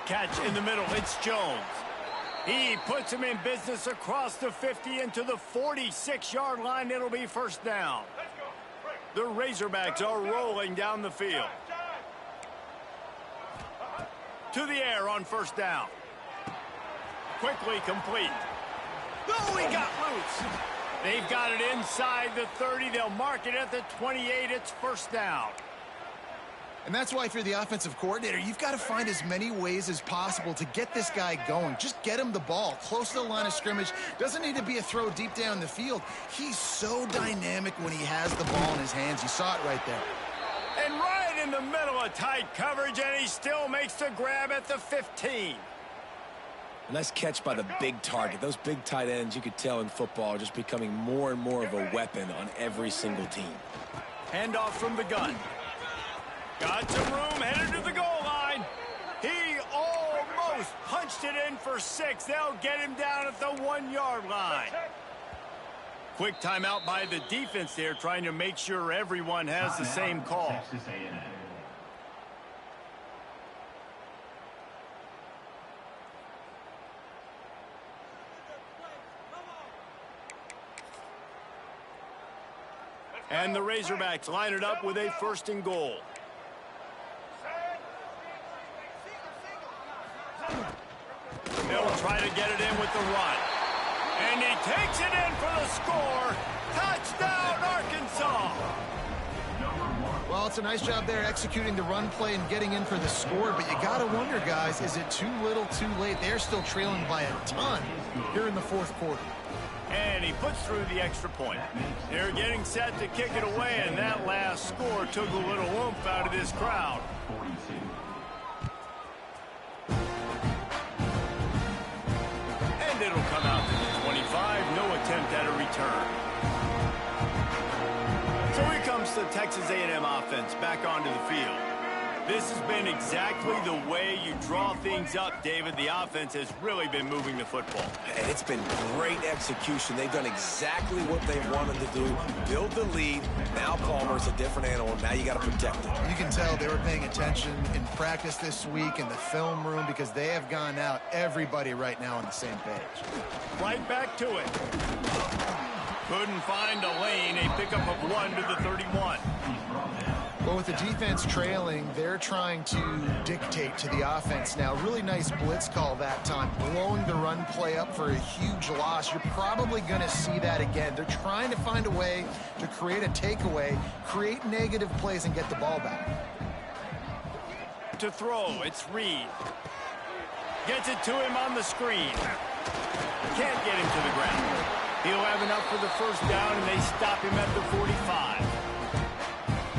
Catch in the middle, it's Jones. He puts him in business across the 50 into the 46-yard line. It'll be 1st down. The Razorbacks are rolling down the field. To the air on first down. Quickly complete. Oh, he got loose. They've got it inside the 30. They'll mark it at the 28. It's first down. And that's why if you're the offensive coordinator, you've got to find as many ways as possible to get this guy going. Just get him the ball close to the line of scrimmage. Doesn't need to be a throw deep down the field. He's so dynamic when he has the ball in his hands. You saw it right there. And right in the middle of tight coverage, and he still makes the grab at the 15. A nice catch by the big target. Those big tight ends, you could tell in football, are just becoming more and more of a weapon on every single team. Handoff from the gun. Got some room, headed to the goal line. He almost punched it in for 6. They'll get him down at the 1-yard line. Quick timeout by the defense there, trying to make sure everyone has the same call. And the Razorbacks line it up with a 1st and goal. They'll try to get it in with the run. And he takes it in for the score. Touchdown, Arkansas. Well, it's a nice job there executing the run play and getting in for the score, but you got to wonder, guys, is it too little, too late? They're still trailing by a ton here in the 4th quarter. And he puts through the extra point. They're getting set to kick it away, and that last score took a little oomph out of this crowd. And it'll come out to the 25. No attempt at a return. So here comes the Texas A&M offense back onto the field. This has been exactly the way you draw things up, David. The offense has really been moving the football. And it's been great execution. They've done exactly what they wanted to do. Build the lead. Now Palmer's a different animal. Now you got to protect him. You can tell they were paying attention in practice this week in the film room because they have gone out, everybody right now on the same page. Right back to it. Couldn't find a lane. A pickup of 1 to the 31. Well, with the defense trailing, they're trying to dictate to the offense now. Really nice blitz call that time, blowing the run play up for a huge loss. You're probably going to see that again. They're trying to find a way to create a takeaway, create negative plays, and get the ball back. To throw, it's Reed. Gets it to him on the screen. Can't get him to the ground. He'll have enough for the 1st down, and they stop him at the 45.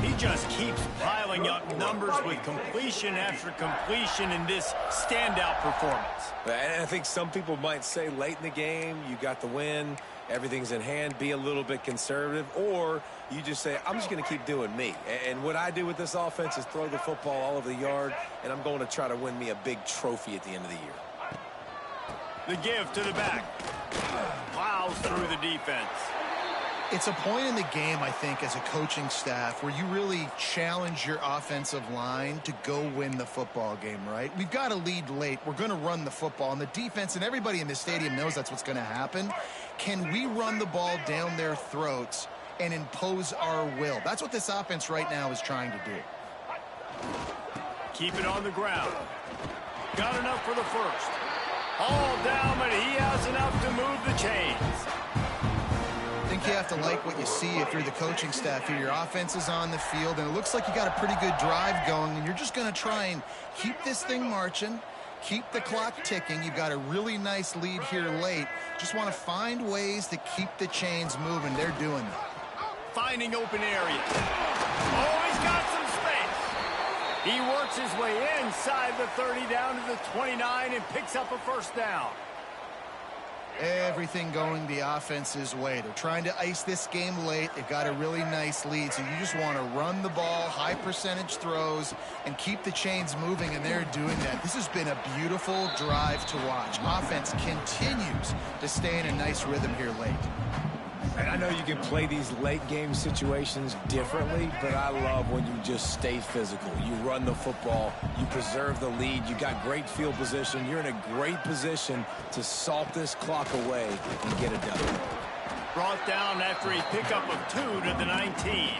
He just keeps piling up numbers with completion after completion in this standout performance. And I think some people might say late in the game, you got the win, everything's in hand, be a little bit conservative, or you just say, I'm just going to keep doing me. And what I do with this offense is throw the football all over the yard, and I'm going to try to win me a big trophy at the end of the year. The give to the back. Plows through the defense. It's a point in the game, I think, as a coaching staff where you really challenge your offensive line to go win the football game, right? We've got to lead late. We're going to run the football. And the defense and everybody in the stadium knows that's what's going to happen. Can we run the ball down their throats and impose our will? That's what this offense right now is trying to do. Keep it on the ground. Got enough for the 1st. All down, but he has enough to move the chains. I think you have to like what you see if you're the coaching staff here. Your offense is on the field, and it looks like you got a pretty good drive going, and you're just going to try and keep this thing marching, keep the clock ticking. You've got a really nice lead here late. Just want to find ways to keep the chains moving. They're doing that. Finding open areas. Oh, he's got some space. He works his way inside the 30 down to the 29 and picks up a 1st down. Everything going the offense's way. They're trying to ice this game late. They've got a really nice lead, so you just want to run the ball, high percentage throws, and keep the chains moving, and they're doing that. This has been a beautiful drive to watch. Offense continues to stay in a nice rhythm here late. And I know you can play these late game situations differently, but I love when you just stay physical. You run the football, you preserve the lead, you got great field position, you're in a great position to salt this clock away and get it done. Brought down after a pickup of 2 to the 19.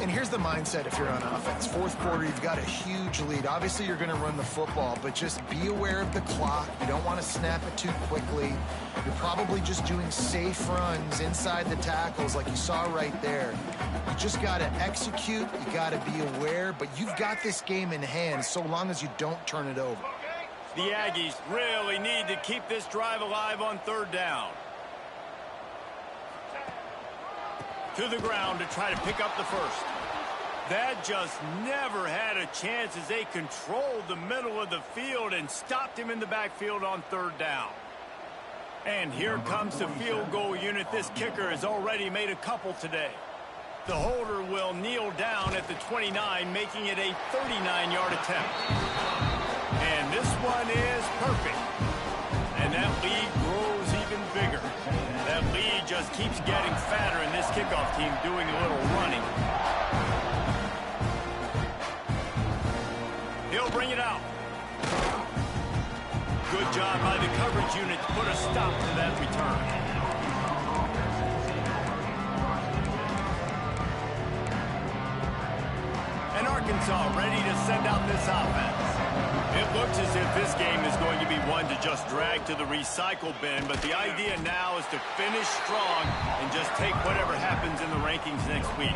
And here's the mindset if you're on offense. Fourth quarter, you've got a huge lead. Obviously, you're going to run the football, but just be aware of the clock. You don't want to snap it too quickly. You're probably just doing safe runs inside the tackles like you saw right there. You just got to execute. You got to be aware, but you've got this game in hand so long as you don't turn it over. The Aggies really need to keep this drive alive on third down. To the ground to try to pick up the first. That just never had a chance as they controlled the middle of the field and stopped him in the backfield on third down. And here comes the field goal unit. This kicker has already made a couple today. The holder will kneel down at the 29, making it a 39-yard attempt. And this one is perfect. And that lead grows even bigger. That lead just keeps getting fatter, and this kickoff team doing a little running. He'll bring it out. Good job by the coverage unit to put a stop to that return. And Arkansas ready to send out this offense. It looks as if this game is going to be one to just drag to the recycle bin, but the idea now is to finish strong and just take whatever happens in the rankings next week.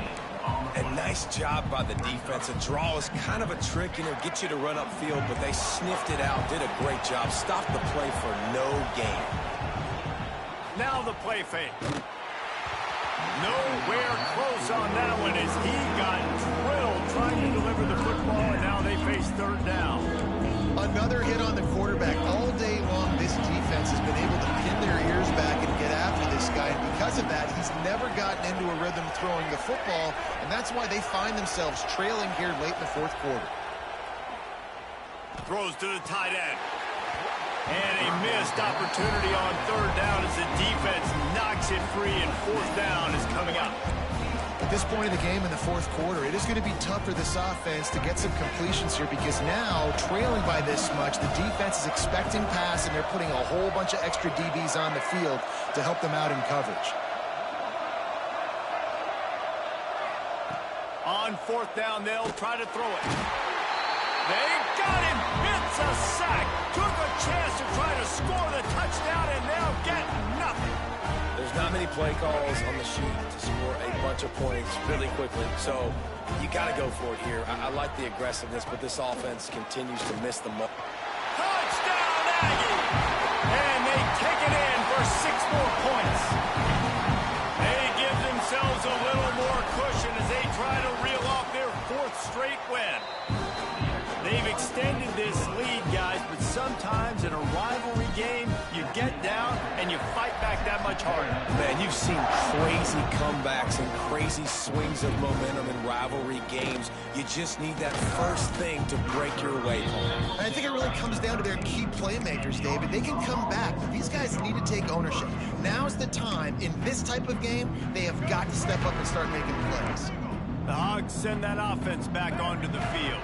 And nice job by the defense. A draw is kind of a trick, get you to run upfield, but they sniffed it out, did a great job, stopped the play for no gain. Now the play fake. Nowhere close on that one as he got drilled trying to deliver the football, and now they face third down. Another hit on the quarterback. All day long, this defense has been able to pin their ears back and get after this guy. And because of that, he's never gotten into a rhythm throwing the football. And that's why they find themselves trailing here late in the fourth quarter. Throws to the tight end. And a missed opportunity on third down as the defense knocks it free, and fourth down is coming up. At this point of the game in the fourth quarter, it is going to be tough for this offense to get some completions here because now, trailing by this much, the defense is expecting pass, and they're putting a whole bunch of extra DBs on the field to help them out in coverage. On fourth down, they'll try to throw it. They got him. It's a sack. Took a chance to try to score the touchdown, and they'll get nothing. There's not many play calls on the sheet to score a bunch of points really quickly, so you got to go for it here. I like the aggressiveness, but this offense continues to miss the mark. Touchdown, Aggie! And they take it in for 6 more points. They give themselves a little more cushion as they try to reel off their 4th straight win. They've extended this lead, guys, but sometimes in a rivalry game, you get down and you fight back that much harder. Man, you've seen crazy comebacks and crazy swings of momentum in rivalry games. You just need that first thing to break your way home. I think it really comes down to their key playmakers, David. They can come back, but these guys need to take ownership. Now's the time. In this type of game, they have got to step up and start making plays. The Hogs send that offense back onto the field.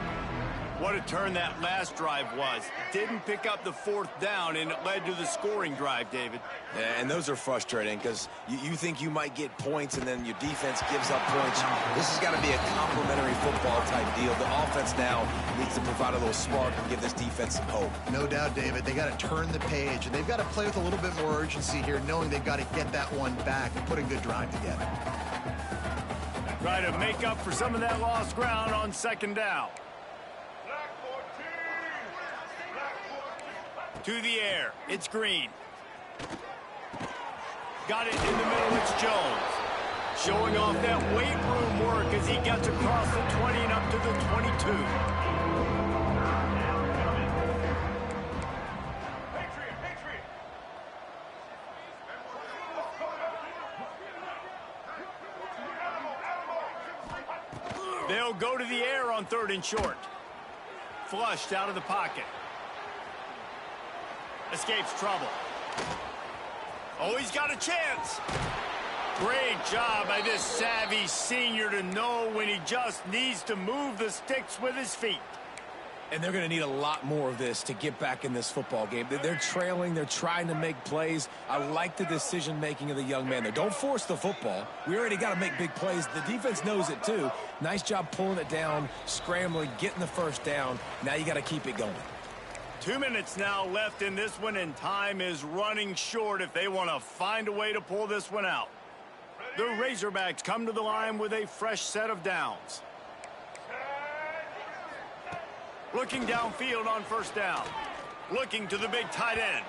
What a turn that last drive was. Didn't pick up the 4th down, and it led to the scoring drive, David. Yeah, and those are frustrating because you think you might get points, and then your defense gives up points. This has got to be a complementary football type deal. The offense now needs to provide a little spark and give this defense some hope. No doubt, David. They got to turn the page, and they've got to play with a little bit more urgency here, knowing they've got to get that one back and put a good drive together. Try to make up for some of that lost ground on 2nd down. To the air. It's Green. Got it in the middle. It's Jones. Showing off that weight room work as he gets across the 20 and up to the 22. They'll go to the air on 3rd and short. Flushed out of the pocket. Escapes trouble. Oh, he's got a chance. Great job by this savvy senior to know when he just needs to move the sticks with his feet. And they're going to need a lot more of this to get back in this football game. They're trailing. They're trying to make plays. I like the decision-making of the young man there. Don't force the football. We already got to make big plays. The defense knows it, too. Nice job pulling it down, scrambling, getting the first down. Now you got to keep it going. 2 minutes now left in this one, and time is running short if they want to find a way to pull this one out. The Razorbacks come to the line with a fresh set of downs. Looking downfield on first down. Looking to the big tight end.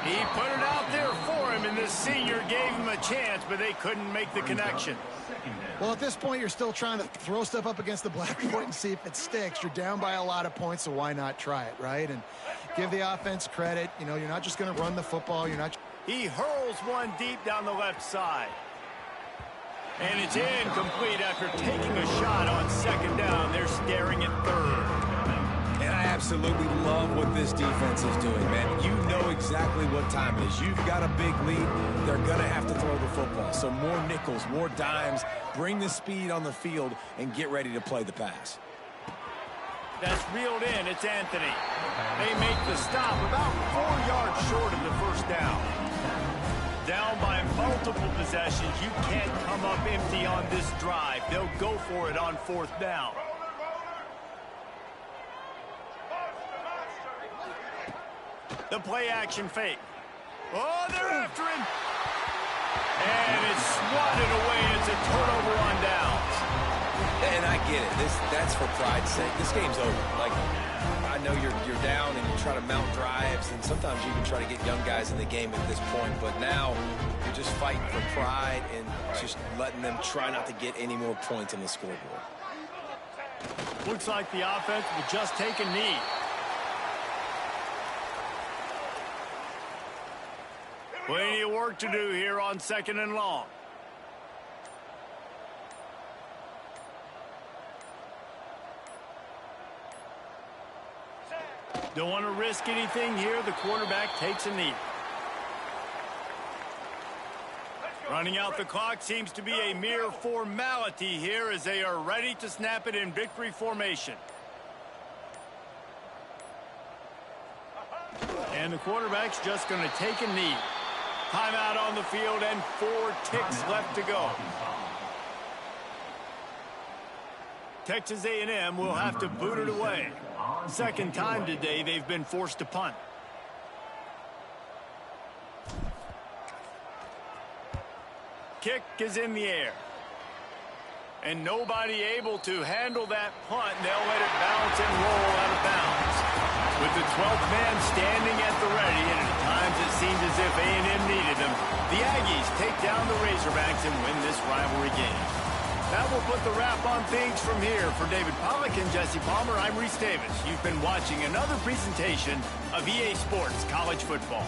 He put it out there for him, and this senior gave him a chance, but they couldn't make the connection. Well, at this point, you're still trying to throw stuff up against the blackboard and see if it sticks. You're down by a lot of points, so why not try it, right? And give the offense credit. You know, you're not just going to run the football. You're not. He hurls one deep down the left side. And it's incomplete after taking a shot on second down. They're staring at third. And I absolutely love what this defense is doing, man. You know exactly what time it is. You've got a big lead. They're going to have to throw the football. So more nickels, more dimes. Bring the speed on the field and get ready to play the pass. That's reeled in. It's Anthony. They make the stop about 4 yards short of the first down. Down by multiple possessions. You can't come up empty on this drive. They'll go for it on fourth down. The play action fake. Oh, they're after him. And it's swatted away. It's a turnover on downs. And I get it. That's for pride's sake. This game's over. Like, I know you're down and you try to mount drives, and sometimes you can try to get young guys in the game at this point, but now you're just fighting for pride and just letting them try not to get any more points on the scoreboard. Looks like the offense will just take a knee. Plenty of work to do here on second and long. Don't want to risk anything here. The quarterback takes a knee. Running out the clock seems to be a mere formality here as they are ready to snap it in victory formation. And the quarterback's just going to take a knee. Timeout on the field and 4 ticks left to go. Texas A&M will have to boot it away. Second time today they've been forced to punt. Kick is in the air. And nobody able to handle that punt. They'll let it bounce and roll out of bounds. With the 12th man standing at the ready, and at times it seemed as if A&M needed them, the Aggies take down the Razorbacks and win this rivalry game. That will put the wrap on things from here. For David Pollack and Jesse Palmer, I'm Reese Davis. You've been watching another presentation of EA Sports College Football.